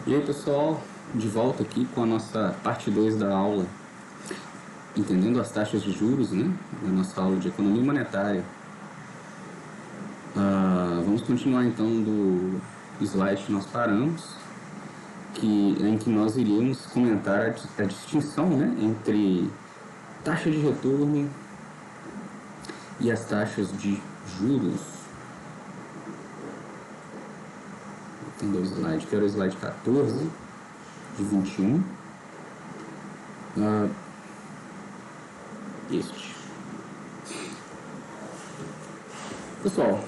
E aí pessoal, de volta aqui com a nossa parte 2 da aula, entendendo as taxas de juros, né? Da nossa aula de economia monetária. Vamos continuar então do slide que nós paramos, em que nós iríamos comentar a distinção, né, entre taxa de retorno e as taxas de juros. Tem dois slides, que era o slide 14 de 21. Este. Pessoal,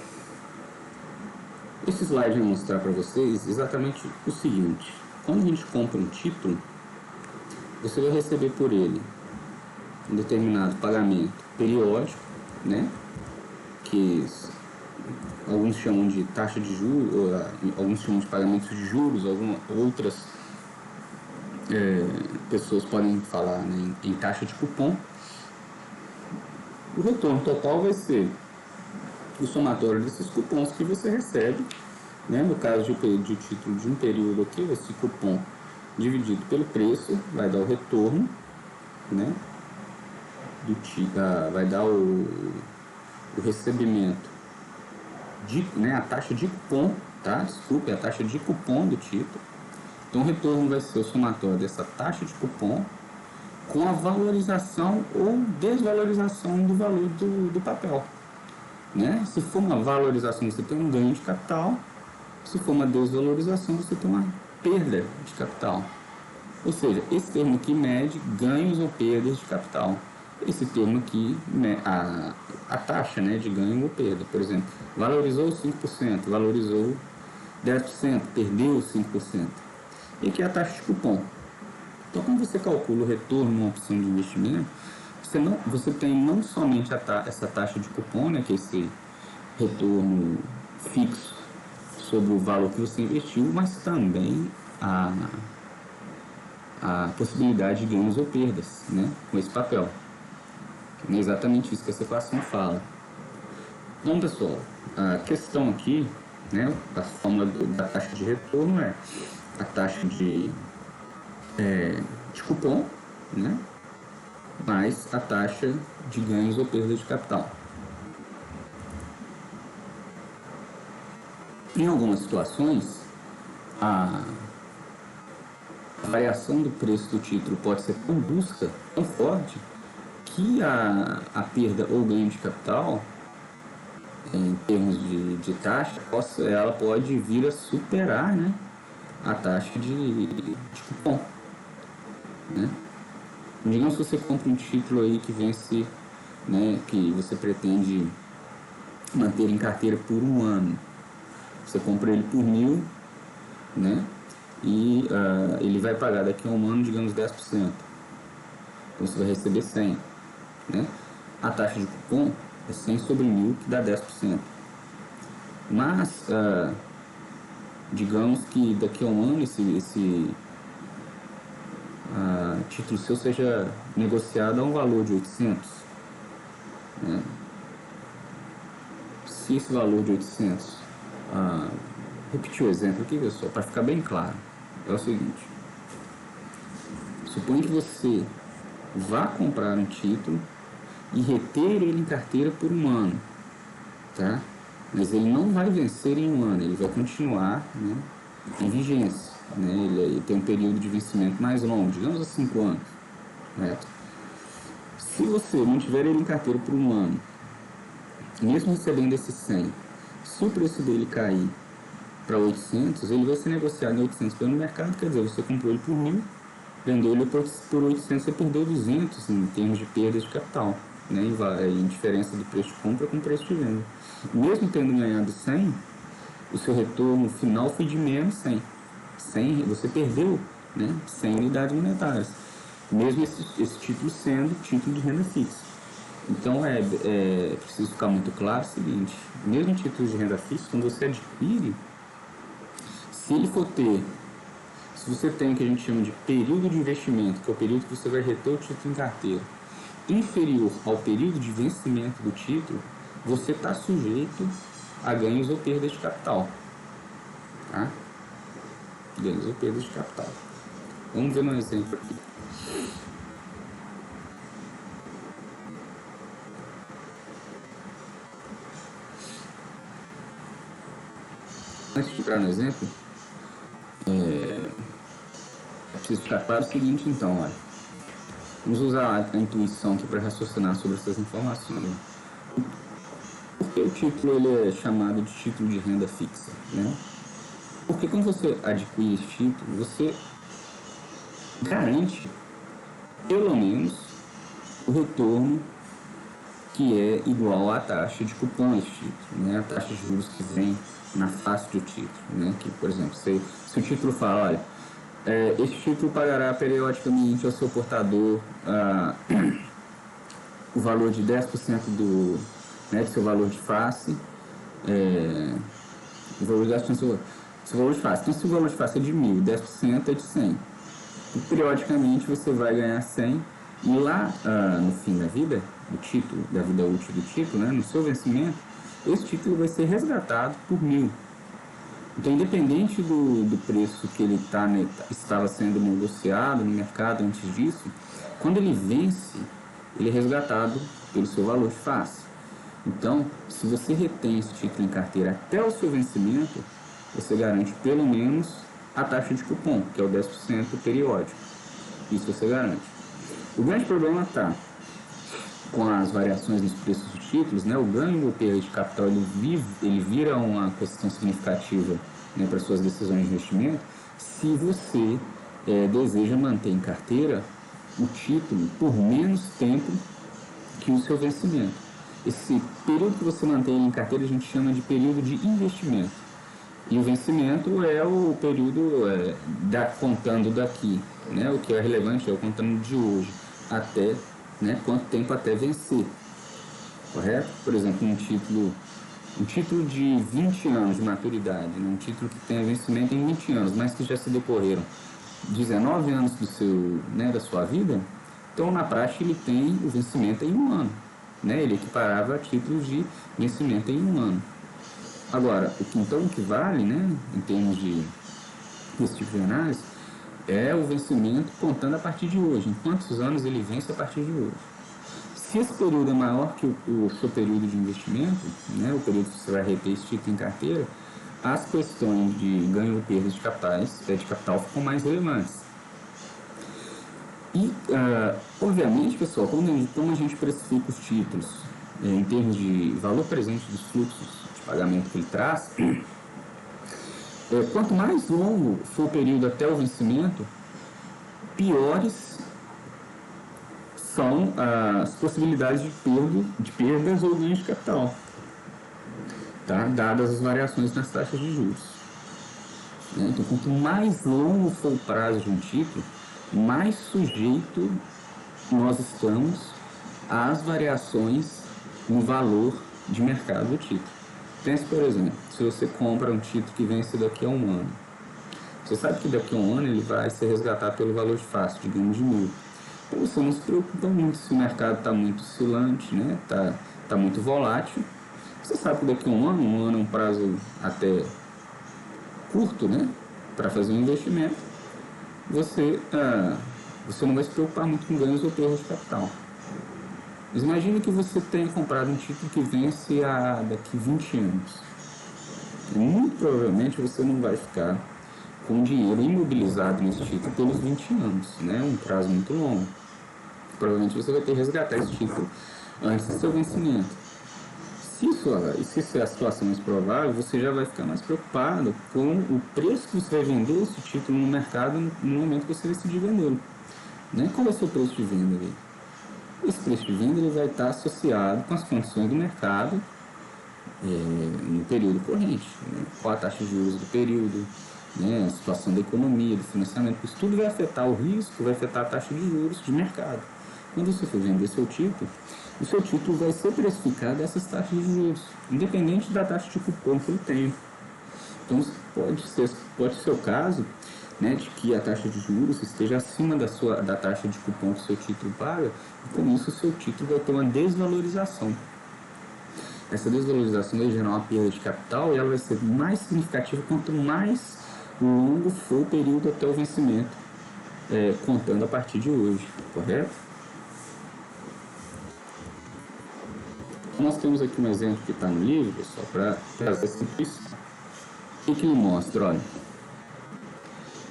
esse slide vai mostrar para vocês exatamente o seguinte: quando a gente compra um título, você vai receber por ele um determinado pagamento periódico, né? Que alguns chamam de taxa de juros, alguns chamam de pagamentos de juros, outras pessoas podem falar, né, em taxa de cupom. O retorno total vai ser o somatório desses cupons que você recebe, né? No caso de título de um período aqui, esse cupom dividido pelo preço vai dar o retorno, né? Vai dar o recebimento né, a taxa de cupom, tá? Desculpe, a taxa de cupom do título. Então o retorno vai ser o somatório dessa taxa de cupom com a valorização ou desvalorização do valor do papel, né? Se for uma valorização, você tem um ganho de capital. Se for uma desvalorização, você tem uma perda de capital. Ou seja, esse termo aqui mede ganhos ou perdas de capital. Esse termo aqui, a taxa, né, de ganho ou perda. Por exemplo, valorizou 5%, valorizou 10%, perdeu 5%. E aqui é a taxa de cupom. Então, quando você calcula o retorno numa opção de investimento, você tem não somente essa taxa de cupom, né, que é esse retorno fixo sobre o valor que você investiu, mas também a possibilidade de ganhos ou perdas, né, com esse papel. É exatamente isso que essa equação fala. Então, pessoal, a questão aqui, né, a fórmula da taxa de retorno é a taxa de cupom, né, mais a taxa de ganhos ou perdas de capital. Em algumas situações, a variação do preço do título pode ser tão brusca, tão forte, que a perda ou ganho de capital, em termos de taxa, ela pode vir a superar, né, a taxa de cupom, né? Digamos que você compra um título aí que vence, né, que você pretende manter em carteira por um ano. Você compra ele por 1.000, né, e ele vai pagar daqui a um ano, digamos, 10%. Então você vai receber 100, né? A taxa de cupom é 100 sobre 1.000, que dá 10%. Mas, digamos que daqui a um ano esse título seu seja negociado a um valor de 800. Né? Se esse valor de 800... repetir o exemplo aqui, pessoal, para ficar bem claro. É o seguinte: suponha que você vá comprar um título e reter ele em carteira por um ano, tá? Mas ele não vai vencer em um ano, ele vai continuar, né, em vigência, né? Ele tem um período de vencimento mais longo, digamos a 5 anos, correto? Se você mantiver ele em carteira por um ano, mesmo recebendo esse 100, se o preço dele cair para 800, ele vai ser negociado em 800 pelo mercado, quer dizer, você comprou ele por 1.000, vendeu ele por 800, você perdeu 200 em termos de perda de capital, né, em diferença do preço de compra com o preço de venda. Mesmo tendo ganhado 100, o seu retorno final foi de menos 100, você perdeu, né, 100 unidades monetárias, mesmo esse título sendo título de renda fixa. Então é preciso ficar muito claro o seguinte: mesmo título de renda fixa, quando você adquire, se você tem o que a gente chama de período de investimento, que é o período que você vai reter o título em carteira, inferior ao período de vencimento do título, você está sujeito a ganhos ou perdas de capital, tá? ganhos ou perdas de capital. Vamos ver um exemplo aqui. Antes de entrar no exemplo, é preciso ficar claro o seguinte, então, olha. Vamos usar a intuição aqui para raciocinar sobre essas informações. Por que o título ele é chamado de título de renda fixa, né? Porque quando você adquire esse título, você garante, pelo menos, o retorno que é igual à taxa de cupom desse título, né? A taxa de juros que vem na face do título, né? Que, por exemplo, se o título fala, olha, este título pagará periodicamente ao seu portador o valor de 10% do seu valor de face, o valor de 10% do seu valor de face. Então, se o valor de face é de 1.000, 10% é de 100. E, periodicamente, você vai ganhar 100 e lá no fim da vida, do título, da vida útil do título, né, no seu vencimento, esse título vai ser resgatado por 1.000. Então, independente do preço que ele estava sendo negociado no mercado antes disso, quando ele vence, ele é resgatado pelo seu valor de face. Então, se você retém esse título em carteira até o seu vencimento, você garante pelo menos a taxa de cupom, que é o 10% periódico. Isso você garante. O grande problema está com as variações nos preços dos títulos, né? O ganho ou perda de capital ele vira uma questão significativa, né, para suas decisões de investimento, se você deseja manter em carteira o título por menos tempo que o seu vencimento. Esse período que você mantém em carteira a gente chama de período de investimento. E o vencimento é o período contando daqui, né? O que é relevante é o contando de hoje até, né, quanto tempo até vencer, correto? Por exemplo, um título de 20 anos de maturidade, né? Um título que tem vencimento em 20 anos, mas que já se decorreram 19 anos da sua vida, então na prática ele tem o vencimento em um ano, né? Ele equiparava a títulos de vencimento em um ano. Agora, o que vale, né, em termos desse tipo de análise, é o vencimento contando a partir de hoje, em quantos anos ele vence a partir de hoje. Se esse período é maior que o seu período de investimento, né, o período que você vai reter esse título em carteira, as questões de ganho ou perda de capital ficam mais relevantes. E, obviamente, pessoal, como a gente precifica os títulos em termos de valor presente dos fluxos de pagamento que ele traz, quanto mais longo for o período até o vencimento, piores são as possibilidades de perdas ou ganhos de capital, tá? Dadas as variações nas taxas de juros. Né? Então, quanto mais longo for o prazo de um título, mais sujeito nós estamos às variações no valor de mercado do título. Pense, por exemplo, se você compra um título que vence daqui a um ano, você sabe que daqui a um ano ele vai ser resgatado pelo valor de face, digamos de 1.000. Então você não se preocupa muito se o mercado está muito oscilante, né? Tá muito volátil. Você sabe que daqui a um ano é um prazo até curto, né, para fazer um investimento, você não vai se preocupar muito com ganhos ou perdas de capital. Mas imagine que você tenha comprado um título que vence daqui 20 anos. E muito provavelmente você não vai ficar com dinheiro imobilizado nesse título pelos 20 anos, né? Um prazo muito longo. Provavelmente você vai ter que resgatar esse título antes do seu vencimento. Se isso é a situação mais provável, você já vai ficar mais preocupado com o preço que você vai vender esse título no mercado no momento que você decidir vendê-lo. Né? Qual vai ser o preço de venda dele? Esse preço de venda ele vai estar associado com as condições do mercado no período corrente. Né? Qual a taxa de juros do período, né? A situação da economia, do financiamento. Isso tudo vai afetar o risco, vai afetar a taxa de juros de mercado. Quando você for vender o seu título vai ser precificado a essas taxas de juros, independente da taxa de cupom que ele tem. Então, pode ser o caso, né, de que a taxa de juros esteja acima da taxa de cupom que o seu título paga, e com isso o seu título vai ter uma desvalorização. Essa desvalorização vai gerar uma perda de capital e ela vai ser mais significativa quanto mais longo for o período até o vencimento, contando a partir de hoje, correto? Nós temos aqui um exemplo que está no livro, pessoal, para trazer essa intuição. O que ele mostra? Olha,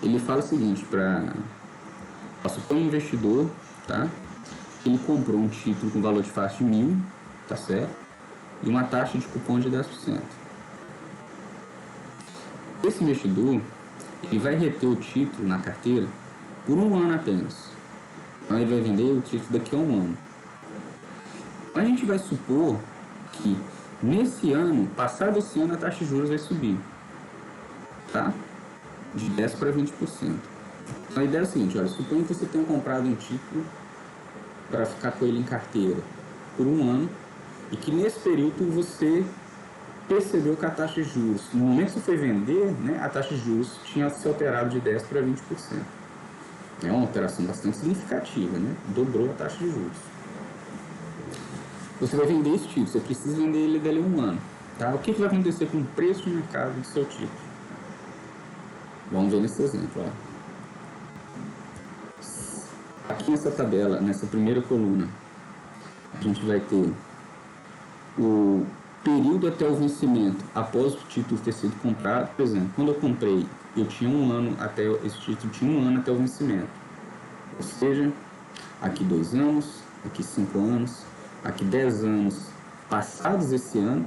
ele fala o seguinte, supor um investidor, tá? Ele comprou um título com valor de face de 1.000, tá certo? E uma taxa de cupom de 10%. Esse investidor, ele vai reter o título na carteira por 1 ano apenas. Então ele vai vender o título daqui a 1 ano. A gente vai supor que nesse ano, passado esse ano, a taxa de juros vai subir, tá? De 10% para 20%. Então a ideia é a seguinte, olha, suponha que você tenha comprado um título para ficar com ele em carteira por 1 ano e que nesse período você percebeu que a taxa de juros, no momento que você foi vender, né, a taxa de juros tinha se alterado de 10% para 20%. É uma alteração bastante significativa, né? Dobrou a taxa de juros. Você vai vender esse título, você precisa vender ele dali a 1 ano. Tá? O que vai acontecer com o preço de mercado do seu título? Vamos ver nesse exemplo. Ó. Aqui nessa tabela, nessa primeira coluna, a gente vai ter o período até o vencimento após o título ter sido comprado. Por exemplo, quando eu comprei, eu tinha 1 ano até esse título tinha 1 ano até o vencimento. Ou seja, aqui 2 anos, aqui 5 anos, aqui 10 anos passados esse ano,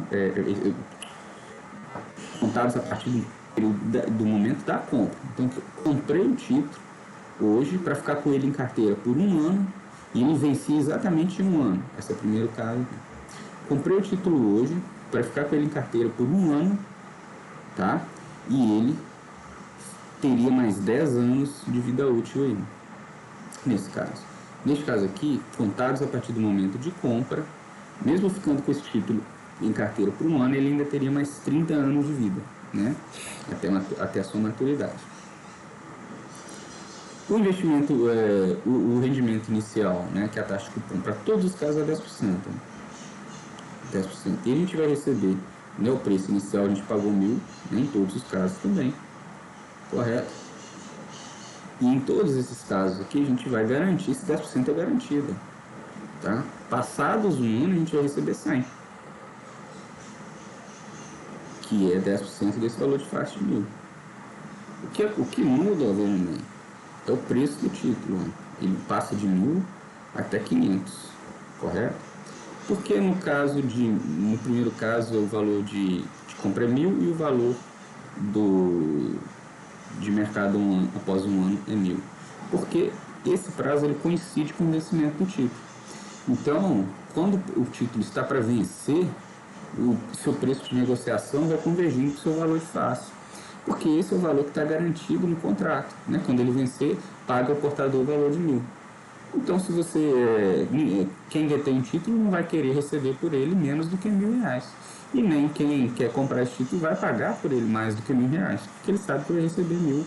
contados a partir do momento da compra. Então, eu comprei o título hoje para ficar com ele em carteira por 1 ano e ele vencia exatamente em 1 ano. Esse é o primeiro caso. Comprei o título hoje para ficar com ele em carteira por 1 ano, tá? E ele teria mais 10 anos de vida útil aí, nesse caso. Neste caso aqui, contados a partir do momento de compra, mesmo ficando com esse título em carteira por 1 ano, ele ainda teria mais 30 anos de vida, né? Até a sua maturidade. O investimento, o rendimento inicial, né, que é a taxa de cupom, para todos os casos é 10%. 10%. E a gente vai receber, né, o preço inicial a gente pagou 1.000, né, em todos os casos também, correto? E em todos esses casos aqui a gente vai garantir, esse 10% é garantido, tá? Passados 1 ano a gente vai receber 100, que é 10% desse valor de face de 1.000. O que muda, obviamente, é o preço do título, né? Ele passa de 1.000 até 500, correto? Porque no primeiro caso o valor de compra é 1.000 e o valor de mercado após 1 ano é 1.000. Porque esse prazo ele coincide com o vencimento do título. Então, quando o título está para vencer, o seu preço de negociação vai convergindo com o seu valor de face. Porque esse é o valor que está garantido no contrato, né? Quando ele vencer, paga ao portador o valor de 1.000. Então, se quem detém o título não vai querer receber por ele menos do que R$1.000. E nem quem quer comprar esse título vai pagar por ele mais do que R$1.000, porque ele sabe que vai receber 1.000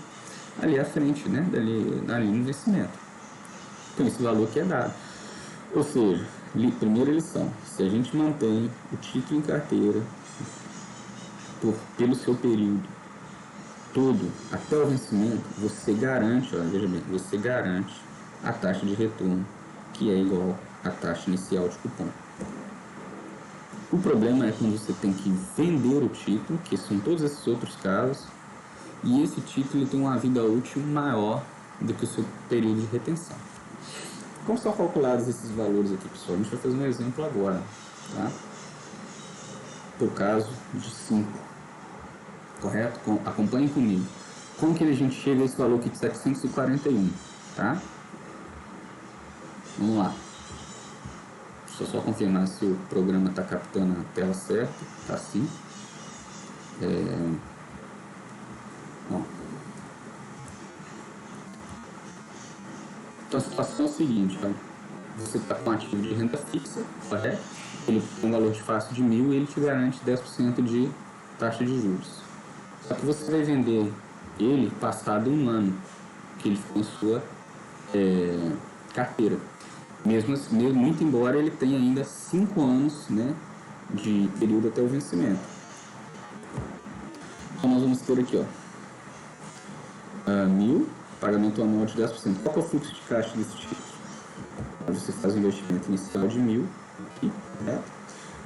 ali à frente, né? Ali no investimento. Então, esse valor que é dado. Ou seja, primeira lição, se a gente mantém o título em carteira pelo seu período todo até o vencimento, você garante, olha, veja bem, você garante a taxa de retorno, que é igual à taxa inicial de cupom. O problema é quando você tem que vender o título, que são todos esses outros casos, e esse título tem uma vida útil maior do que o seu período de retenção. Como são calculados esses valores aqui, pessoal? A gente vai fazer um exemplo agora, tá? Por caso de 5, correto? Acompanhem comigo. Como que a gente chega a esse valor aqui de 741, tá? Vamos lá. Deixa eu só confirmar se o programa está captando a tela certa. Tá sim. Bom. Então a situação é a seguinte, ó. Você está com um ativo de renda fixa, correto? Ele tem um valor de face de 1.000 e ele te garante 10% de taxa de juros. Só que você vai vender ele passado 1 ano que ele ficou em sua carteira. Mesmo muito embora ele tenha ainda 5 anos, né, de período até o vencimento. Então nós vamos ter aqui, ó, 1.000, pagamento anual de 10%. Qual que é o fluxo de caixa desse título? Você faz o investimento inicial de 1.000, né?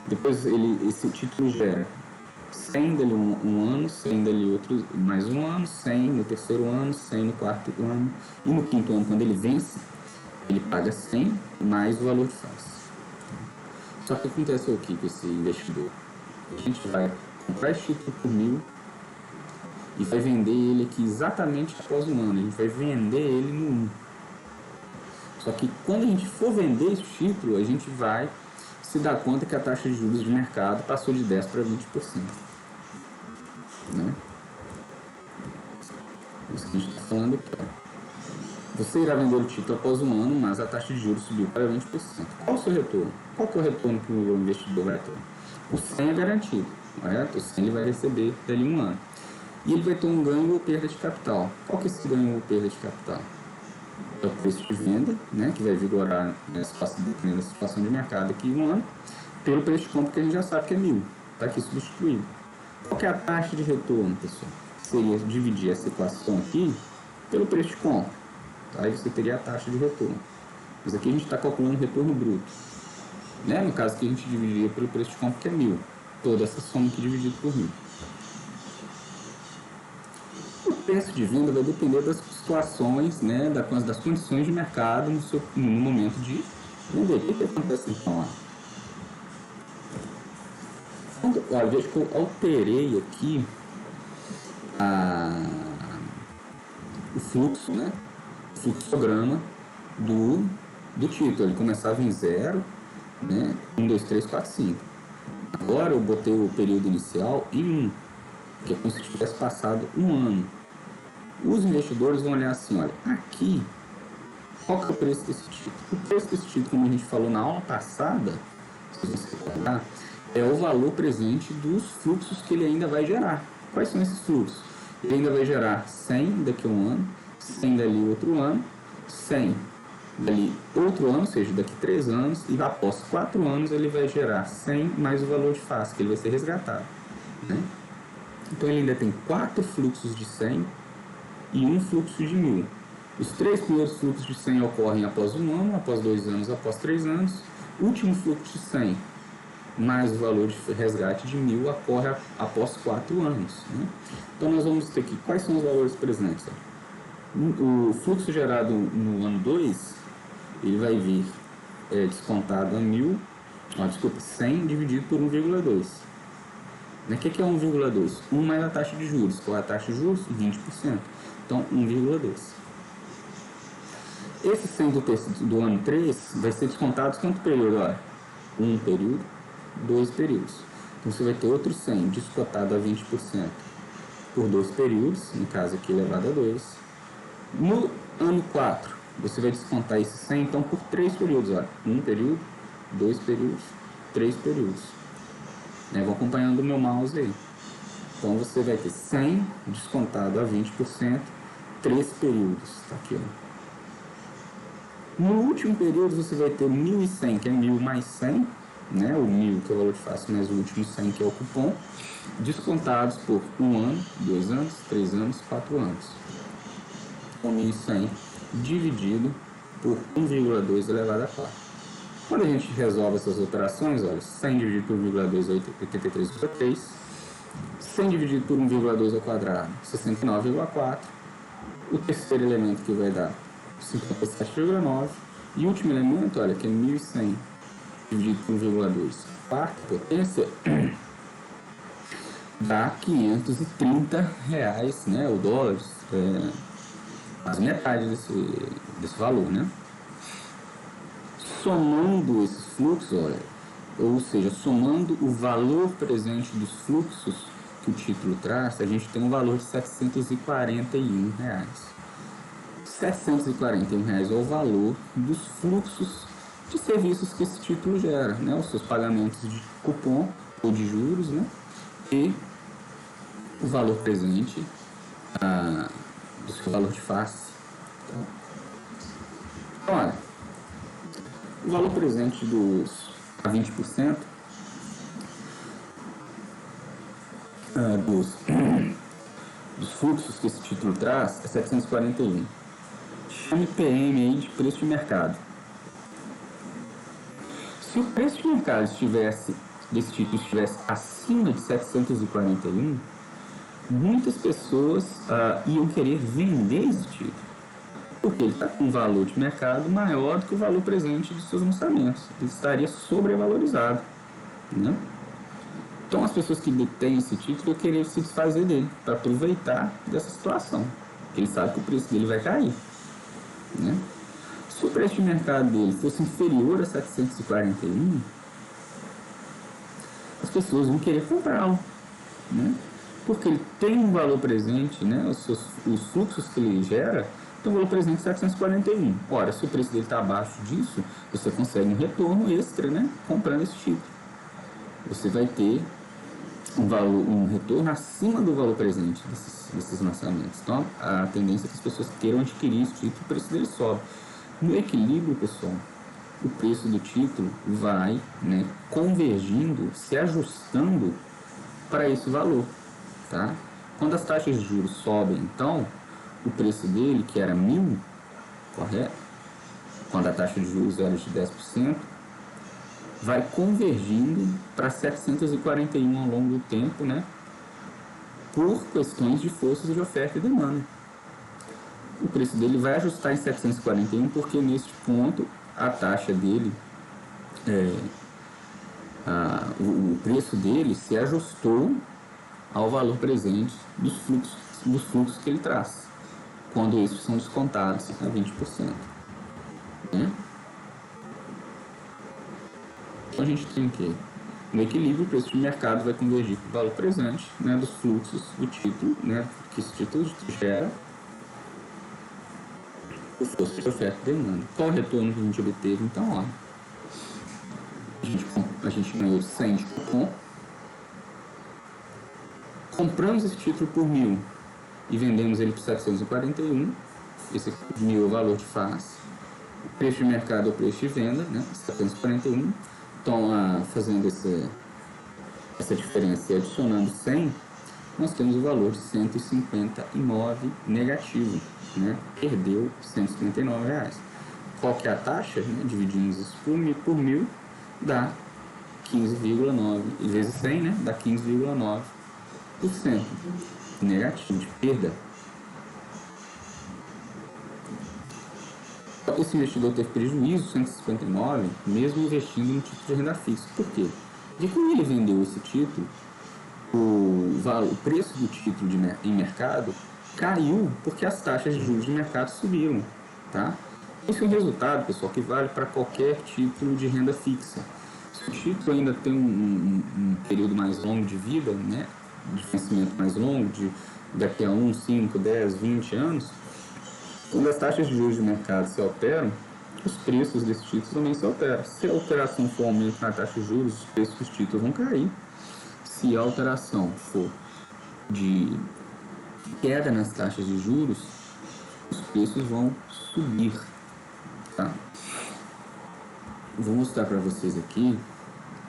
Depois esse título gera 100 dali um ano, 100 dali outro, mais um ano, 100 no terceiro ano, 100 no quarto ano, e no quinto ano, quando ele vence, ele paga 100 mais o valor de face. Só que acontece o que com esse investidor? A gente vai comprar esse título por 1.000 e vai vender ele aqui exatamente após um ano. A gente vai vender ele no 1. Só que quando a gente for vender esse título, a gente vai se dar conta que a taxa de juros de mercado passou de 10% para 20%. Né? Isso que a gente está falando aqui. Ó. Você irá vender o título após um ano, mas a taxa de juros subiu para 20%. Qual o seu retorno? Qual que é o retorno que o investidor vai ter? O 100 é garantido. Correto? O 100 ele vai receber dali um ano. E ele vai ter um ganho ou perda de capital. Qual que é esse ganho ou perda de capital? É o preço de venda, né, que vai vigorar dependendo da situação de mercado aqui um ano, pelo preço de compra que a gente já sabe que é 1.000. Está aqui substituído. Qual que é a taxa de retorno, pessoal? Seria dividir essa equação aqui pelo preço de compra. Tá? Aí você teria a taxa de retorno. Mas aqui a gente está calculando o retorno bruto. Né? No caso aqui a gente dividiria pelo preço de compra que é 1.000. Toda essa soma aqui dividida por 1.000. O preço de venda vai depender das situações, né, das condições de mercado no momento de vender. O que acontece então? Olha, veja que eu alterei aqui o fluxo, né, o fluxograma do título. Ele começava em 0, né, 1, 2, 3, 4, 5. Agora eu botei o período inicial em 1, que é como se tivesse passado um ano. Os investidores vão olhar assim, olha, aqui, qual que é o preço desse título? O preço desse título, como a gente falou na aula passada, se você recordar, é o valor presente dos fluxos que ele ainda vai gerar. Quais são esses fluxos? Ele ainda vai gerar 100 daqui a um ano, 100 dali outro ano, 100 dali outro ano, ou seja, daqui 3 anos, e após 4 anos ele vai gerar 100 mais o valor de face, que ele vai ser resgatado. Né? Então ele ainda tem 4 fluxos de 100 e um fluxo de 1.000. Os 3 primeiros fluxos de 100 ocorrem após um ano, após 2 anos, após 3 anos. O último fluxo de 100 mais o valor de resgate de 1.000 ocorre após 4 anos. Né? Então nós vamos ter aqui quais são os valores presentes. O fluxo gerado no ano 2, ele vai vir descontado a 100 dividido por 1,2. O que é 1,2? 1 mais a taxa de juros. Qual é a taxa de juros? 20%. Então, 1,2. Esse 100 do ano 3 vai ser descontado quanto período? Olha, 1 período, 2 períodos. Então, você vai ter outro 100 descontado a 20% por 2 períodos, no caso aqui elevado a 2. No ano 4, você vai descontar esse 100 então por 3 períodos. Olha, 1 período, 2 períodos, 3 períodos. Vou acompanhando o meu mouse aí. Então você vai ter 100 descontado a 20%, 3 períodos. Tá aqui, ó. No último período você vai ter 1.100, que é 1.000 mais 100, né? O 1.000 que é o valor de face, mais o último 100 que é o cupom, descontados por 1 ano, 2 anos, 3 anos, 4 anos. Então 1.100 dividido por 1,2 elevado a 4. Quando a gente resolve essas operações, olha, 100 dividido por 1,2 é 83,3. 100 dividido por 1,2 ao quadrado, 69,4. O terceiro elemento que vai dar 57,9. E o último elemento, olha, que é 1.100 dividido por 1,2, quarta potência, dá 530 reais, né, ou dólares, quase metade desse valor, né? Somando esses fluxos, olha, ou seja, somando o valor presente dos fluxos que o título traz, a gente tem um valor de R$ 741. R$ 741 é o valor dos fluxos de serviços que esse título gera, né? Os seus pagamentos de cupom ou de juros, né? E o valor presente do seu valor de face. Então, olha, o valor presente a 20% dos fluxos que esse título traz é 741. Chame PM aí de preço de mercado. Se o preço de mercado desse título estivesse acima de 741, muitas pessoas iam querer vender esse título, porque ele está com um valor de mercado maior do que o valor presente de seus lançamentos. Ele estaria sobrevalorizado, né? Então as pessoas que detêm esse título iam querer se desfazer dele, para aproveitar dessa situação. Ele sabe que o preço dele vai cair, né? Se o preço de mercado dele fosse inferior a 741, as pessoas vão querer comprá-lo, né? Porque ele tem um valor presente, né? Os fluxos que ele gera tem um valor presente de 741. Ora, se o preço dele está abaixo disso, você consegue um retorno extra, né? Comprando esse título. Você vai ter um retorno acima do valor presente desses lançamentos. Então, a tendência é que as pessoas queiram adquirir esse título e o preço dele sobe. No equilíbrio, pessoal, o preço do título vai, né, convergindo, se ajustando para esse valor, tá? Quando as taxas de juros sobem, então, o preço dele, que era 1.000, correto? Quando a taxa de juros era de 10%, vai convergindo para 741 ao longo do tempo, né? Por questões de forças de oferta e demanda. O preço dele vai ajustar em 741 porque neste ponto a taxa dele, o preço dele se ajustou ao valor presente dos fluxos que ele traz, quando esses são descontados a 20%. Né? Então a gente tem que, no equilíbrio, o preço de mercado vai convergir para o valor presente, né, dos fluxos do título, né, que esse título gera, o força de oferta e demanda. Qual o retorno que a gente obteve? Então, ó, a gente ganhou 100 de cupom, compramos esse título por 1.000 e vendemos ele por 741, esse de 1.000 é o valor de face, o preço de mercado é o preço de venda, né, 741, então, fazendo essa diferença e adicionando 100, nós temos o valor de 159 negativo, né? Perdeu R$159. Qual que é a taxa? Né? Dividimos isso por 1.000, dá 15,9. Vezes 100, né? Dá 15,9% negativo de perda. Esse investidor teve prejuízo, 159, mesmo investindo no título de renda fixa. Por quê? Porque quando ele vendeu esse título, o preço do título em mercado caiu porque as taxas de juros de mercado subiram, tá? Isso é um resultado, pessoal, que vale para qualquer título de renda fixa. Se o título ainda tem um período mais longo de vida, né, de vencimento mais longo, de daqui a 1, 5, 10, 20 anos, quando as taxas de juros de mercado se alteram, os preços desses títulos também se alteram. Se a alteração for aumento na taxa de juros, os preços dos títulos vão cair. Se a alteração for de queda nas taxas de juros, os preços vão subir, tá? Vou mostrar para vocês aqui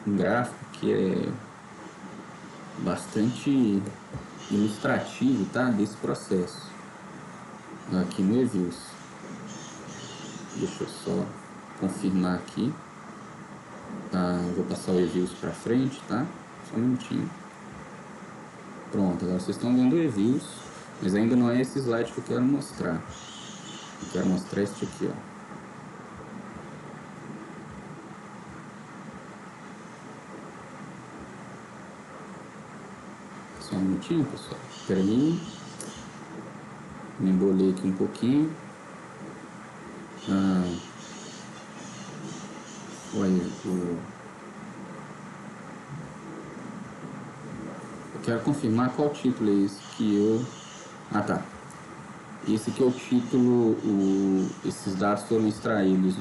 um gráfico que é bastante ilustrativo, tá, desse processo aqui no Evils. Deixa eu só confirmar aqui, vou passar o Evils para frente, tá? Só um minutinho. Pronto, agora vocês estão vendo o Evils, mas ainda não é esse slide que eu quero mostrar. Eu quero mostrar este aqui, ó. Só um minutinho, pessoal. Espera aí. Me embolei aqui um pouquinho. Olha, eu quero confirmar qual título é esse que eu... tá. Esse aqui é o título, esses dados foram extraídos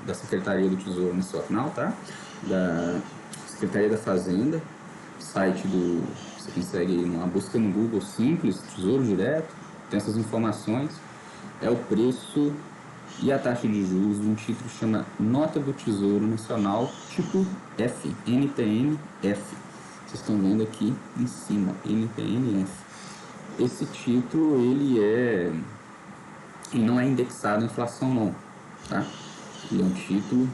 da Secretaria do Tesouro Nacional, tá? Da Secretaria da Fazenda, site você consegue uma busca no Google simples, Tesouro Direto, tem essas informações, é o preço e a taxa de juros de um título que chama Nota do Tesouro Nacional, tipo F, NTN-F. Vocês estão vendo aqui em cima, NTN-F. esse título ele não é indexado à inflação não, tá? Ele é um título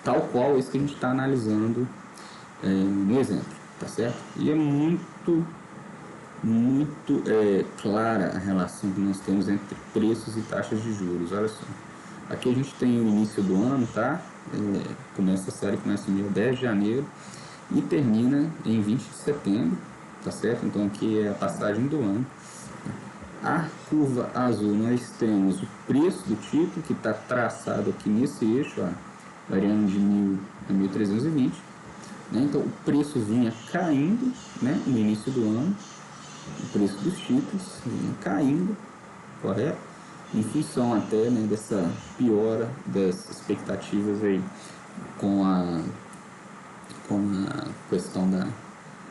tal qual esse que a gente está analisando no exemplo, tá certo? E é muito clara a relação que nós temos entre preços e taxas de juros. Olha só, aqui a gente tem o início do ano, tá? A série começa no dia 10 de janeiro e termina em 20 de setembro, tá certo? Então aqui é a passagem do ano. A curva azul nós temos o preço do título, que está traçado aqui nesse eixo, ó, variando de 1.000 a 1.320. Né? Então o preço vinha caindo, né, no início do ano, o preço dos títulos vinha caindo, correto? Em função até, né, dessa piora das expectativas aí com a questão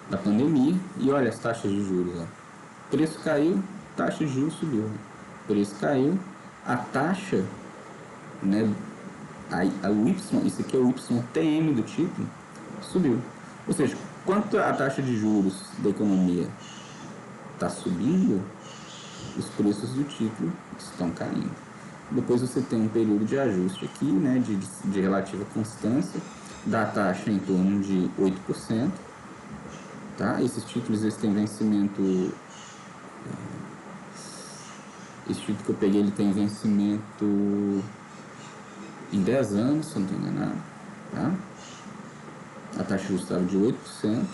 da pandemia. E olha as taxas de juros, ó. O preço caiu, taxa de juros subiu. O preço caiu, a taxa, né, o Y, isso aqui é o YTM do título, subiu. Ou seja, quanto a taxa de juros da economia está subindo, os preços do título estão caindo. Depois você tem um período de ajuste aqui, né, de relativa constância da taxa em torno de 8%. Tá? Esses títulos eles têm vencimento. Esse título que eu peguei ele tem vencimento em 10 anos, se eu não estou enganado. Tá? A taxa de juros estava de 8%,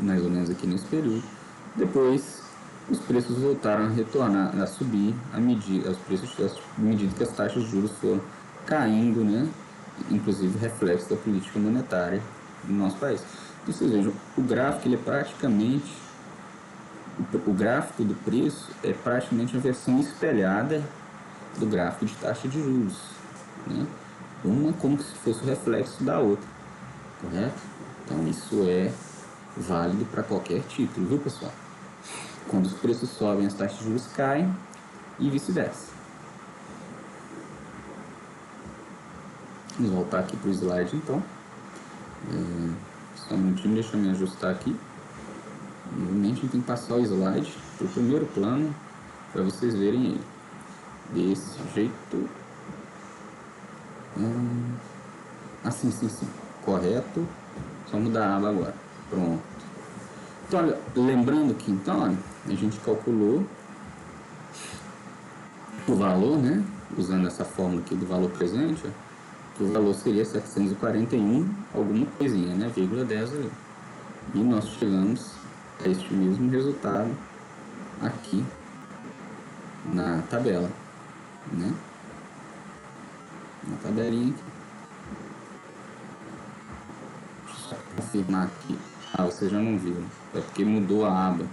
mais ou menos aqui nesse período. Depois os preços voltaram a retornar, a subir à medida que as taxas de juros foram caindo, né? Inclusive reflexo da política monetária no nosso país. Então, vocês vejam, o gráfico ele é praticamente, o gráfico do preço é praticamente a versão espelhada do gráfico de taxa de juros, né? Uma como se fosse o reflexo da outra, correto? Então isso é válido para qualquer título, viu pessoal? Quando os preços sobem, as taxas de juros caem e vice-versa. Vamos voltar aqui para o slide então. Só um minutinho, deixa eu me ajustar aqui. Novamente a gente tem que passar o slide para o primeiro plano para vocês verem ele. Desse jeito. Assim, sim. Correto. Só mudar a aba agora. Pronto. Então, olha, lembrando que então, olha, a gente calculou o valor, né? Usando essa fórmula aqui do valor presente, ó, que o valor seria 741, alguma coisinha, né? Vírgula 10 ali. E nós chegamos a este mesmo resultado aqui na tabela, né? Na tabelinha aqui. Deixa eu só confirmar aqui. Ah, vocês já não viram. É porque mudou a aba.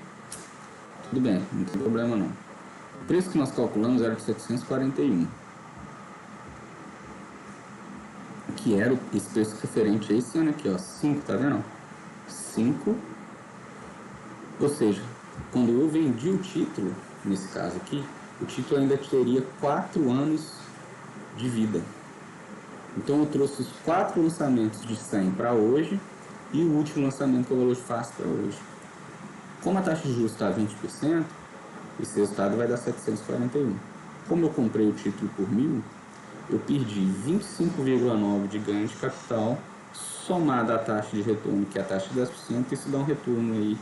Tudo bem, não tem problema não. O preço que nós calculamos era de 741. Que era esse preço referente a esse ano aqui, ó. 5, tá vendo? 5. Ou seja, quando eu vendi o título, nesse caso aqui, o título ainda teria 4 anos de vida. Então eu trouxe os 4 lançamentos de 100 para hoje e o último lançamento que eu vou faço para hoje. Como a taxa de juros está a 20%, esse resultado vai dar 741. Como eu comprei o título por 1.000, eu perdi 25,9 de ganho de capital, somado à taxa de retorno, que é a taxa de 10%, isso dá um retorno aí,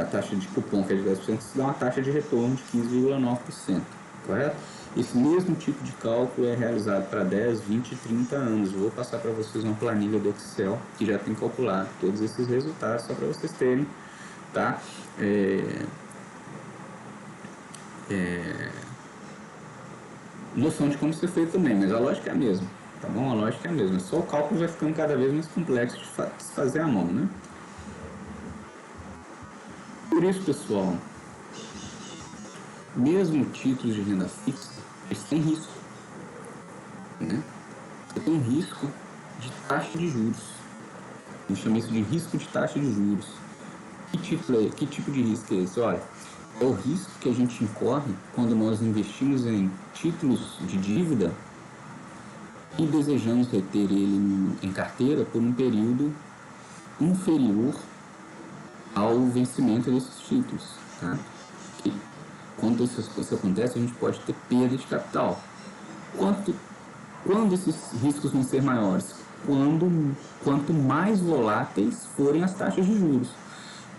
a taxa de cupom, que é de 10%, isso dá uma taxa de retorno de 15,9%, correto? Esse mesmo tipo de cálculo é realizado para 10, 20 e 30 anos. Eu vou passar para vocês uma planilha do Excel que já tem calculado todos esses resultados, só para vocês terem, tá? Noção de como ser feito também, mas a lógica é a mesma, tá bom? A lógica é a mesma, só o cálculo vai ficando cada vez mais complexo de fazer à mão, né? Por isso, pessoal, mesmo títulos de renda fixa, eles têm risco, né? Tem um risco de taxa de juros. A gente chama isso de risco de taxa de juros. Que tipo de risco é esse? Olha, é o risco que a gente incorre quando nós investimos em títulos de dívida e desejamos reter ele em carteira por um período inferior ao vencimento desses títulos. Tá? E quando isso acontece, a gente pode ter perda de capital. Quando esses riscos vão ser maiores? Quanto mais voláteis forem as taxas de juros.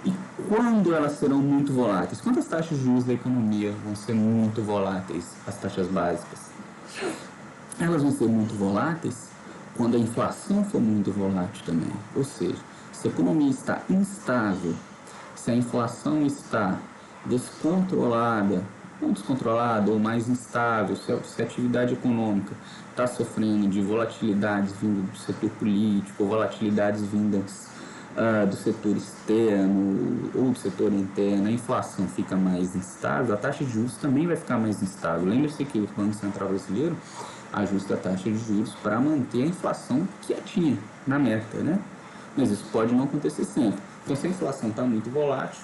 E quando elas serão muito voláteis? Quando as taxas de juros da economia vão ser muito voláteis, as taxas básicas? Elas vão ser muito voláteis quando a inflação for muito volátil também. Ou seja, se a economia está instável, se a inflação está descontrolada, ou descontrolada ou mais instável, se a atividade econômica está sofrendo de volatilidades vindo do setor político, ou volatilidades vindas do setor externo ou do setor interno, a inflação fica mais instável, a taxa de juros também vai ficar mais instável. Lembre-se que o Banco Central Brasileiro ajusta a taxa de juros para manter a inflação quietinha na meta, né? Mas isso pode não acontecer sempre. Então, se a inflação está muito volátil,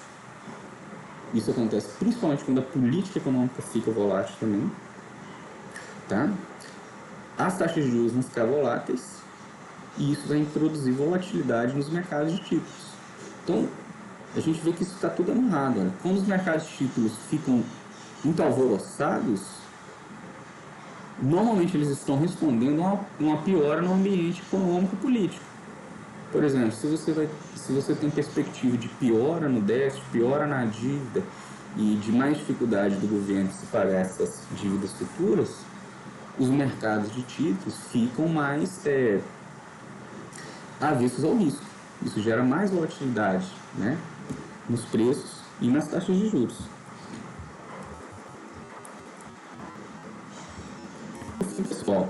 isso acontece principalmente quando a política econômica fica volátil também, tá? As taxas de juros vão ficar voláteis e isso vai introduzir volatilidade nos mercados de títulos. Então, a gente vê que isso está tudo amarrado. Olha. Quando os mercados de títulos ficam muito alvoroçados, normalmente eles estão respondendo a uma piora no ambiente econômico-político. Por exemplo, se você tem perspectiva de piora no déficit, piora na dívida e de mais dificuldade do governo se pagar essas dívidas futuras, os mercados de títulos ficam mais avessos ao risco. Isso gera mais volatilidade, né, nos preços e nas taxas de juros. Pessoal,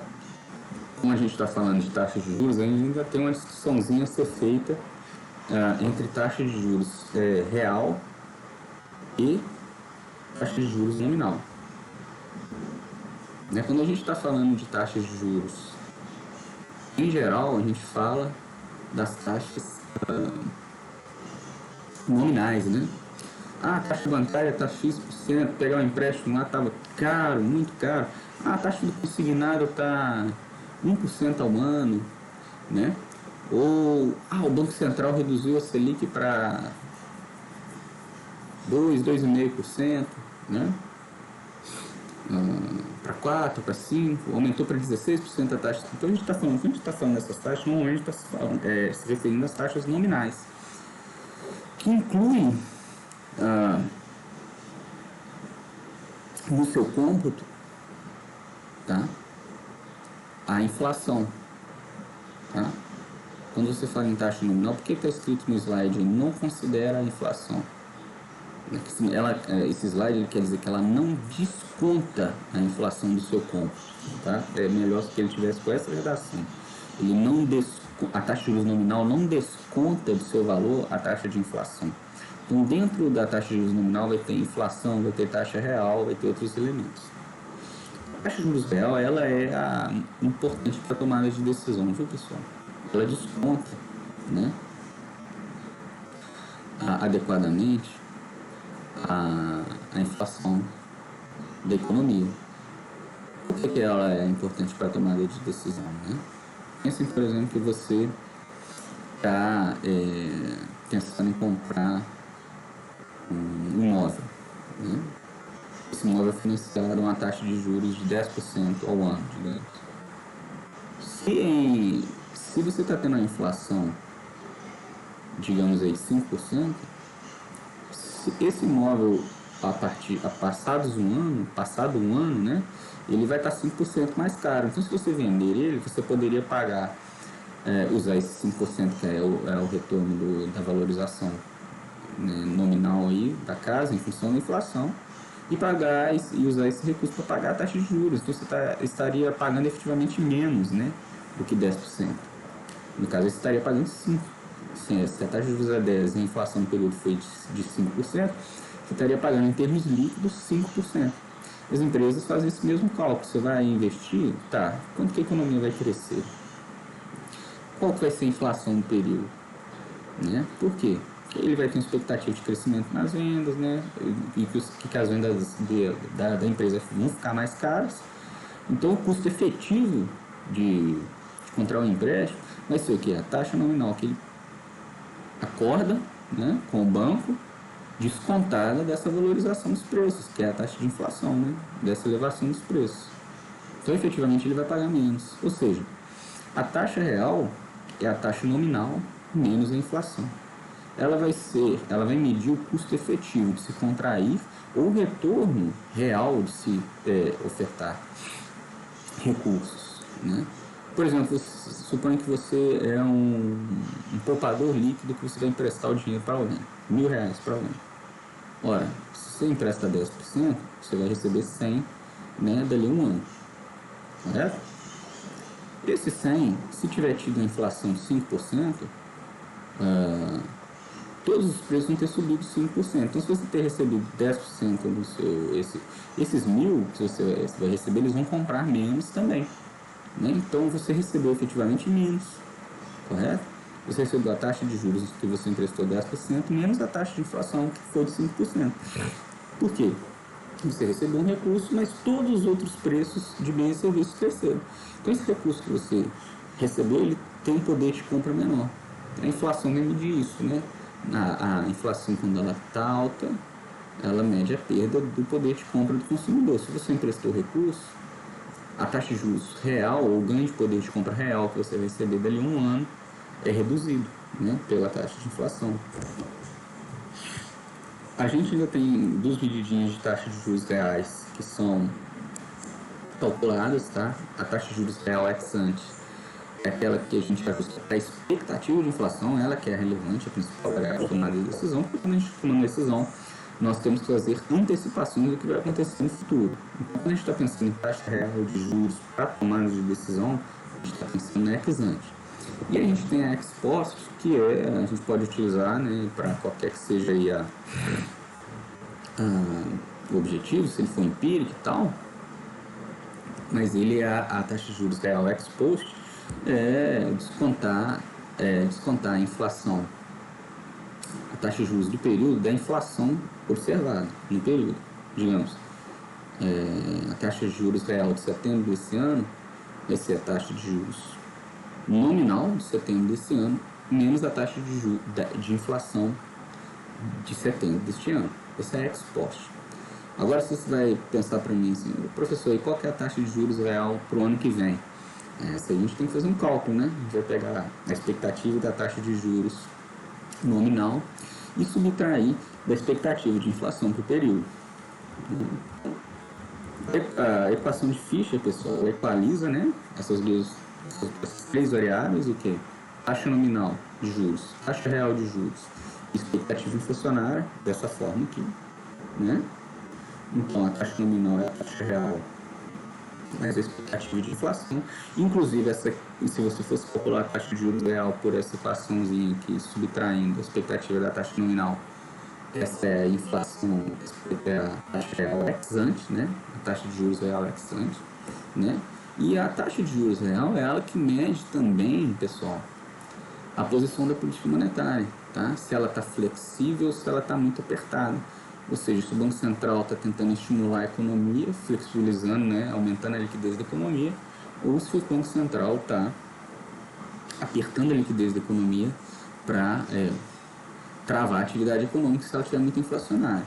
como a gente está falando de taxas de juros, ainda tem uma discussãozinha a ser feita entre taxa de juros real e taxa de juros nominal. Né? Quando a gente está falando de taxas de juros, em geral, a gente fala das taxas nominais, né? A taxa bancária está X%, pegar um empréstimo lá estava caro, muito caro. A taxa do consignado está 1% ao ano, né? Ou o Banco Central reduziu a Selic para 2,5%, né? Para 4%, para 5%, aumentou para 16% a taxa. Então a gente está falando, quando a gente está falando dessas taxas, normalmente está se referindo às taxas nominais, que incluem no seu cômputo, tá, a inflação. Tá? Quando você fala em taxa nominal, por que está escrito no slide não considera a inflação? Esse slide ele quer dizer que ela não desconta a inflação do seu cômputo. Tá? É melhor que ele tivesse com essa redação. Ele não a taxa de juros nominal não desconta do seu valor a taxa de inflação. Então, dentro da taxa de juros nominal vai ter inflação, vai ter taxa real, vai ter outros elementos. A taxa de juros real ela é importante para a tomada de decisão, viu, pessoal? Ela desconta, né, adequadamente a inflação da economia. Por que ela é importante para a tomada de decisão? Né? Pense, por exemplo, que você está pensando em comprar um imóvel. Né? Esse imóvel é financiado a uma taxa de juros de 10% ao ano, digamos. Se você está tendo uma inflação, digamos aí, 5%, esse imóvel, passado um ano, né, ele vai estar 5% mais caro. Então, se você vender ele, você poderia pagar, usar esse 5% que é o retorno da valorização, né, nominal aí da casa, em função da inflação, e usar esse recurso para pagar a taxa de juros. Então, você estaria pagando efetivamente menos, né, do que 10%. No caso, você estaria pagando 5%. Se a taxa de juros é 10% e a inflação no período foi de 5%, você estaria pagando em termos líquidos 5%. As empresas fazem esse mesmo cálculo. Você vai investir, quanto que a economia vai crescer? Qual que vai ser a inflação no período? Né? Por quê? Porque ele vai ter uma expectativa de crescimento nas vendas, né? E que as vendas da empresa vão ficar mais caras. Então, o custo efetivo de comprar um empréstimo vai ser o quê? A taxa nominal que ele acorda né, com o banco, descontada dessa valorização dos preços, que é a taxa de inflação, né, dessa elevação dos preços. Então, efetivamente, ele vai pagar menos. Ou seja, a taxa real é a taxa nominal menos a inflação. Ela vai medir o custo efetivo de se contrair ou o retorno real de se ofertar recursos, né? Por exemplo, suponha que você é um poupador líquido que você vai emprestar o dinheiro para alguém, R$ 1.000 para alguém. Ora, se você empresta 10%, você vai receber 100, né, dali a um ano, correto? Esse 100, se tiver tido a inflação de 5%, todos os preços vão ter subido 5%. Então, se você ter recebido 10% do esses 1.000 que você vai receber, eles vão comprar menos também, né? Então, você recebeu efetivamente menos, correto? Você recebeu a taxa de juros que você emprestou 10%, menos a taxa de inflação que foi de 5%. Por quê? Você recebeu um recurso, mas todos os outros preços de bens e serviços cresceram. Então, esse recurso que você recebeu, ele tem um poder de compra menor. A inflação vai medir isso, né? A inflação, quando ela está alta, ela mede a perda do poder de compra do consumidor. Se você emprestou recurso, a taxa de juros real, ou o ganho de poder de compra real que você vai receber dali a um ano, é reduzido, né, pela taxa de inflação. A gente ainda tem duas medidinhas de taxa de juros reais que são calculadas, tá? A taxa de juros real ex ante é aquela que a gente ajusta para a expectativa de inflação, ela que é relevante, a principal variável de tomada de decisão, porque quando a gente toma uma decisão, nós temos que fazer antecipações do que vai acontecer no futuro. Então, quando a gente está pensando em taxa real de juros para tomada de decisão, a gente está pensando na ex ante. E a gente tem a ex post, que a gente pode utilizar, né, para qualquer que seja aí o objetivo, se ele for empírico e tal, mas ele é a taxa de juros real ex post, descontar a inflação, a taxa de juros do período da inflação observada no período. Digamos, a taxa de juros real de setembro desse ano vai ser a taxa de juros nominal de setembro desse ano, menos a taxa de inflação de setembro deste ano. Essa é a ex post. Agora, se você vai pensar para mim assim, professor, e qual que é a taxa de juros real para o ano que vem? Essa a gente tem que fazer um cálculo, né? A gente vai pegar a expectativa da taxa de juros nominal e subtrair da expectativa de inflação para o período. A equação de Fischer, pessoal, equaliza, né, essas três variáveis, o que? Taxa nominal de juros, taxa real de juros, expectativa inflacionária, dessa forma aqui, né? Então, a taxa nominal é a taxa real, mas a expectativa de inflação. Inclusive, se você fosse calcular a taxa de juros real por essa equaçãozinha aqui, subtraindo a expectativa da taxa nominal, essa é a inflação, é a taxa real ex ante, né? A taxa de juros real ex ante, né? E a taxa de juros real é ela que mede também, pessoal, a posição da política monetária, tá? Se ela está flexível, se ela está muito apertada. Ou seja, se o Banco Central está tentando estimular a economia, flexibilizando, né, aumentando a liquidez da economia, ou se o Banco Central está apertando a liquidez da economia para travar a atividade econômica se ela estiver muito inflacionária.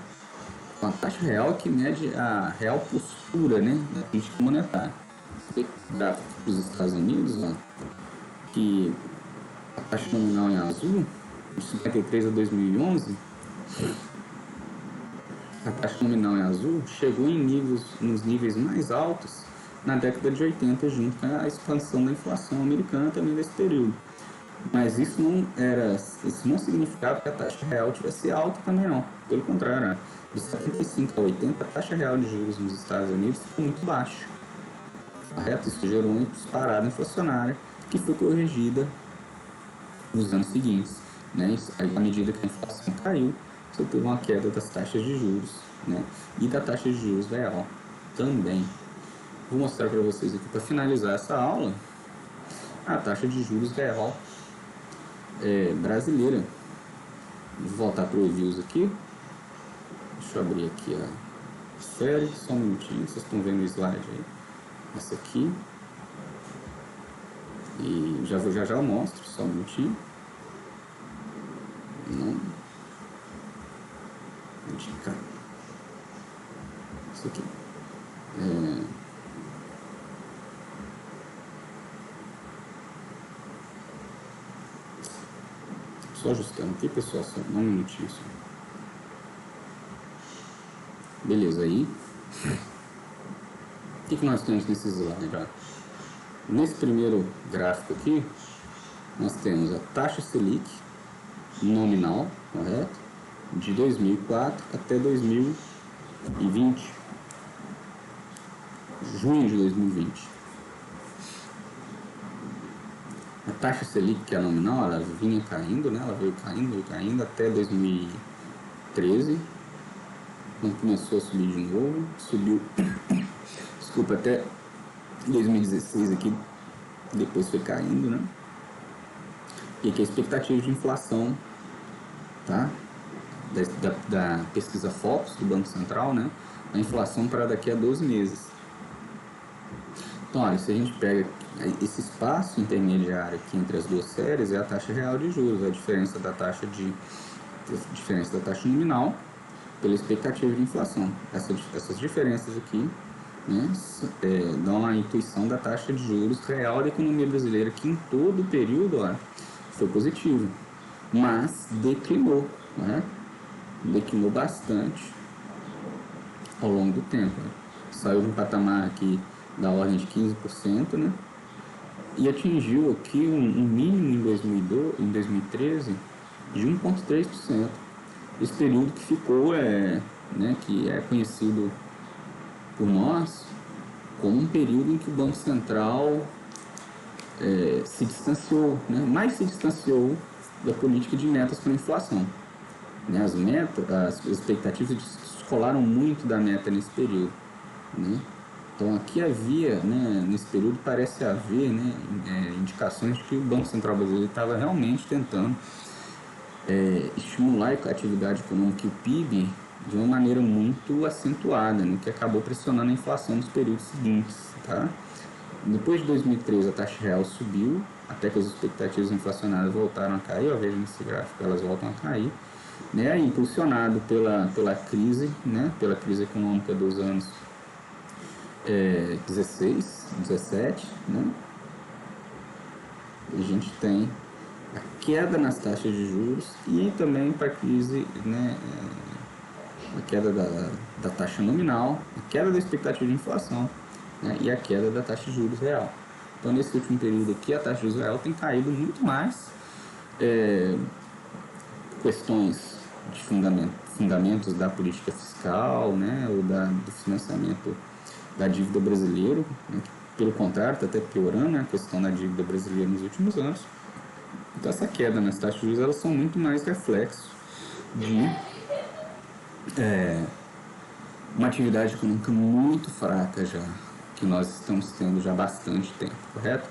Então, a taxa real que mede a real postura, né, da política monetária. Você dá para os Estados Unidos, ó, que a taxa nominal em azul, de 53 a 2011, a taxa nominal em azul chegou nos níveis mais altos na década de 80, junto com a expansão da inflação americana também nesse período. Mas isso não significava que a taxa real tivesse alta também não. Pelo contrário, de 75 a 80, a taxa real de juros nos Estados Unidos ficou muito baixa. Correto? Isso gerou uma disparada inflacionária que foi corrigida nos anos seguintes, né? À medida que a inflação caiu, você teve uma queda das taxas de juros, né? E da taxa de juros real também. Vou mostrar para vocês aqui, para finalizar essa aula, a taxa de juros real brasileira. Vou voltar para o reviews aqui. Deixa eu abrir aqui a série, só um minutinho, vocês estão vendo o slide aí. Essa aqui. E já eu mostro, só um minutinho. Não. de cá. Isso aqui. Só ajustando aqui, pessoal, só um minutinho só. Beleza, aí. O que nós temos nesse slide já? Nesse primeiro gráfico aqui, nós temos a taxa Selic nominal, correto? De 2004 até 2020. Junho de 2020. A taxa Selic, que é a nominal, ela vinha caindo, né? Ela veio caindo até 2013, quando começou a subir de novo, subiu, desculpa, até 2016 aqui, depois foi caindo, né? E aqui a expectativa de inflação, tá? Da pesquisa Focus do Banco Central, né? A inflação para daqui a 12 meses. Então, olha, se a gente pega esse espaço intermediário aqui entre as duas séries, é a taxa real de juros, a diferença da taxa nominal pela expectativa de inflação. Essas diferenças aqui, né, dão a intuição da taxa de juros real da economia brasileira, que em todo o período, olha, foi positivo, mas declinou, né? Declinou bastante ao longo do tempo. Né? Saiu de um patamar aqui da ordem de 15%, né? E atingiu aqui um mínimo em 2013 de 1,3%. Esse período que ficou, né, que é conhecido por nós como um período em que o Banco Central se distanciou, né? Mais se distanciou da política de metas para a inflação. Né? As expectativas descolaram muito da meta nesse período, né? Então aqui havia, né, nesse período parece haver, né, indicações de que o Banco Central brasileiro estava realmente tentando estimular a atividade econômica e o PIB de uma maneira muito acentuada, né, que acabou pressionando a inflação nos períodos seguintes. Tá? Depois de 2013 a taxa real subiu, até que as expectativas inflacionárias voltaram a cair, veja nesse gráfico, elas voltam a cair, né, impulsionado pela crise, né, pela crise econômica dos anos 16, 17, né? A gente tem a queda nas taxas de juros e também para a crise, né, a queda da taxa nominal, a queda da expectativa de inflação, né, e a queda da taxa de juros real. Então, nesse último período aqui, a taxa de juros real tem caído muito mais. Questões de fundamentos da política fiscal, né, ou do financiamento da dívida brasileira, né, que, pelo contrário, está até piorando, né, a questão da dívida brasileira nos últimos anos. Então, essa queda nas taxas de juros, elas são muito mais reflexo de uma atividade econômica muito fraca já, que nós estamos tendo já há bastante tempo, correto?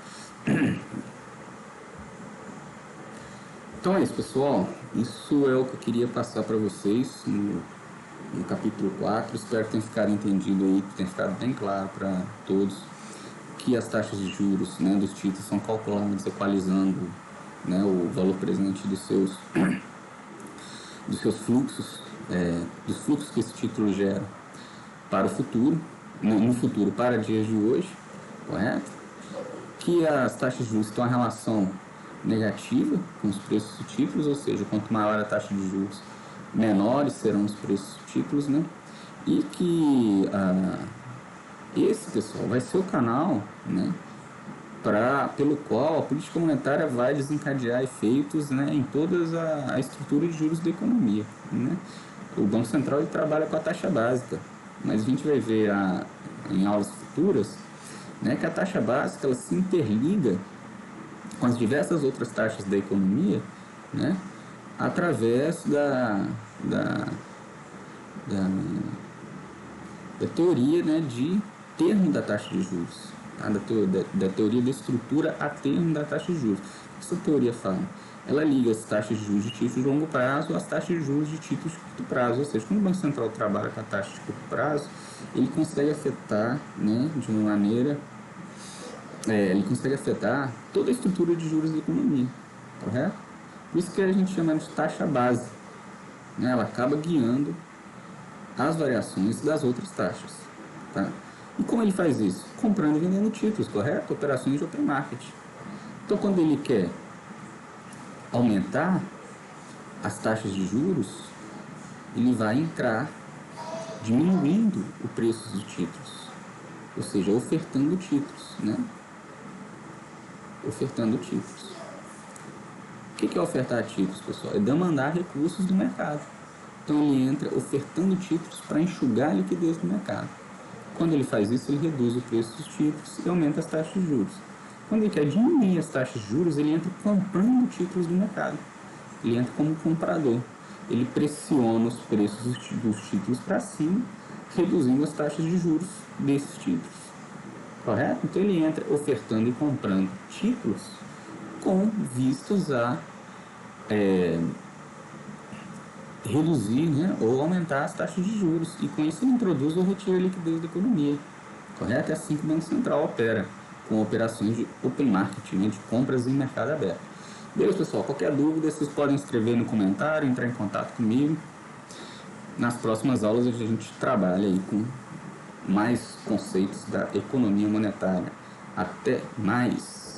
Então é isso, pessoal. Isso é o que eu queria passar para vocês no capítulo 4, espero que tenha ficado entendido aí, que tenha ficado bem claro para todos que as taxas de juros, né, dos títulos são calculadas equalizando, né, o valor presente dos seus fluxos, dos fluxos que esse título gera para o futuro, no futuro para dias de hoje, correto? Que as taxas de juros têm uma relação negativa com os preços de títulos, ou seja, quanto maior a taxa de juros, menores serão os preços de títulos, né? E que esse, pessoal, vai ser o canal, né, pelo qual a política monetária vai desencadear efeitos, né, em toda a estrutura de juros da economia, né? O Banco Central ele trabalha com a taxa básica, mas a gente vai ver em aulas futuras, né, que a taxa básica ela se interliga com as diversas outras taxas da economia, né, através da teoria, né, de termo da taxa de juros, tá? da teoria da estrutura a termo da taxa de juros. O que essa teoria fala? Ela liga as taxas de juros de títulos de longo prazo às taxas de juros de títulos de curto prazo, ou seja, quando o Banco Central trabalha com a taxa de curto prazo, ele consegue afetar, né, de uma maneira, ele consegue afetar toda a estrutura de juros da economia, correto? Por isso que a gente chama de taxa base, né? Ela acaba guiando as variações das outras taxas. Tá? E como ele faz isso? Comprando e vendendo títulos, correto? Operações de open market. Então, quando ele quer aumentar as taxas de juros, ele vai entrar diminuindo o preço dos títulos, ou seja, ofertando títulos, né? Ofertando títulos. O que é ofertar títulos, pessoal? É demandar recursos do mercado. Então ele entra ofertando títulos para enxugar a liquidez do mercado. Quando ele faz isso, ele reduz o preço dos títulos e aumenta as taxas de juros. Quando ele quer diminuir as taxas de juros, ele entra comprando títulos do mercado. Ele entra como comprador. Ele pressiona os preços dos títulos para cima, reduzindo as taxas de juros desses títulos. Correto? Então ele entra ofertando e comprando títulos com vistas a reduzir, né, ou aumentar as taxas de juros. E com isso ele introduz ou retira a liquidez da economia. Correto? É assim que o Banco Central opera, com operações de open market, né, de compras em mercado aberto. Beleza, pessoal? Qualquer dúvida, vocês podem escrever no comentário, entrar em contato comigo. Nas próximas aulas a gente trabalha aí com mais conceitos da economia monetária. Até mais!